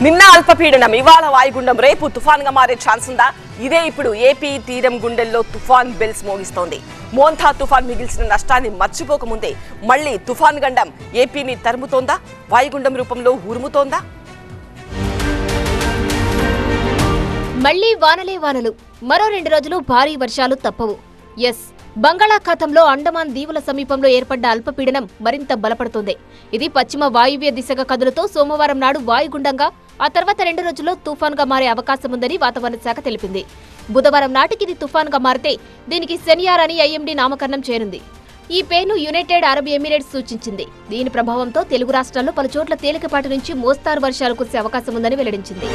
నిన్న అల్పపీడనం ఇవాళ వాయుగుండం రేపు తుఫాన్గా మారే ఛాన్స్ ఉందా? ఇదే ఇప్పుడు ఏపీ తీరం గుండెల్లో తుఫాన్ బెల్స్ మోగిస్తోంది. మోంథా తుఫాన్ మిగిల్చిన నష్టాన్ని మర్చిపోకముందే మళ్లీ తుఫాన్ గండం ఏపీని తరుముతోందా? వాయుగుండం రూపంలో ఉరుముతోందా? మళ్లీ వానలే వానలు. మరో 2 రోజులు భారీ వర్షాలు తప్పవు. బంగాళాఖాతంలో అండమాన్ దీవుల సమీపంలో ఏర్పడ్డ అల్పపీడనం మరింత బలపడుతోంది. ఇది పశ్చిమ వాయువ్య దిశగా కదులుతో సోమవారం నాడు వాయుగుండంగా, ఆ తర్వాత 2 రోజుల్లో తుఫాన్గా మారే అవకాశం ఉందని వాతావరణ శాఖ తెలిపింది. బుధవారం నాటికి ఇది తుఫాన్గా మారితే దీనికి శనియార్ అని ఐఎండీ నామకరణం చేయనుంది. ఈ పేరును యునైటెడ్ అరబ్ ఎమిరేట్స్ సూచించింది. దీని ప్రభావంతో తెలుగు రాష్ట్రాల్లో పలు చోట్ల తేలికపాటి నుంచి మోస్తారు వర్షాలు కురిసే అవకాశం ఉందని వెల్లడించింది.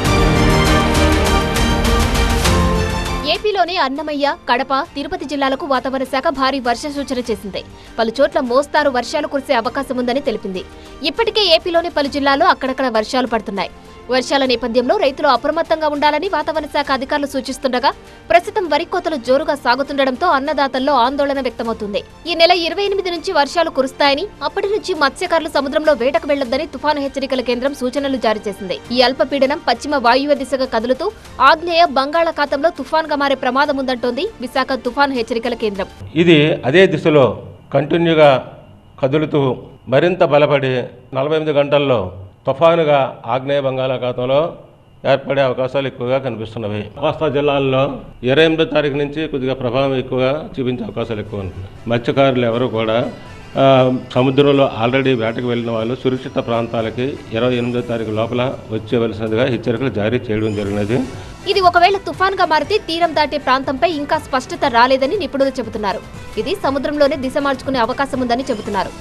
ఏపీలోని అన్నమయ్య, కడప, తిరుపతి జిల్లాలకు వాతావరణ శాఖ భారీ వర్ష సూచన చేసింది. పలు చోట్ల మోస్తారు వర్షాలు కురిసే అవకాశం ఉందని తెలిపింది. ఇప్పటికే ఏపీలోని పలు జిల్లాల్లో అక్కడక్కడ వర్షాలు పడుతున్నాయి. వర్షాల నేపథ్యంలో రైతులు అప్రమత్తంగా ఉండాలని వాతావరణ శాఖ అధికారులు సూచిస్తుండగా, ప్రస్తుతం వరి కోతలు జోరుగా సాగుతుండటంతో అన్నదాతల్లో ఆందోళన వ్యక్తమవుతుంది. ఈ నెల 28 నుంచి వర్షాలు కురుస్తాయని, అప్పటి నుంచి మత్స్యకారులు సముద్రంలో వేటకు వెళ్లొద్దని తుఫాను హెచ్చరికల కేంద్రం సూచనలు జారీ చేసింది. ఈ అల్పపీడనం పశ్చిమ వాయువ్య దిశగా కదులుతూ ఆగ్నేయ బంగాళాఖాతంలో తుఫాన్గా మారే ప్రమాదం ఉందంటోంది విశాఖ తుఫాను హెచ్చరికల కేంద్రం. ఇది అదే దిశలో కంటిన్యూగా కదులుతూ మరింత బలపడి 48 గంటల్లో తుఫానుగా ఆగ్నేయ బంగాళాఖాతంలో ఏర్పడే అవకాశాలు ఎక్కువగా కనిపిస్తున్నవి. కోస్తా జిల్లాల్లో 28వ తారీఖు నుంచి కొద్దిగా ప్రభావం ఎక్కువగా చూపించే అవకాశాలు ఎక్కువ ఉంటున్నాయి. మత్స్యకారులు ఎవరు కూడా సముద్రంలో ఆల్రెడీ వేటకు వెళ్లిన వాళ్ళు సురక్షిత ప్రాంతాలకి 28వ తారీఖు లోపల వచ్చేవలసినదిగా హెచ్చరికలు జారీ చేయడం జరిగినది. ఇది ఒకవేళ తుఫాన్గా మారితే తీరం దాటే ప్రాంతంపై ఇంకా స్పష్టత రాలేదని నిపుణులు చెబుతున్నారు. ఇది సముద్రంలోనే దిశ మార్చుకునే అవకాశం ఉందని చెబుతున్నారు.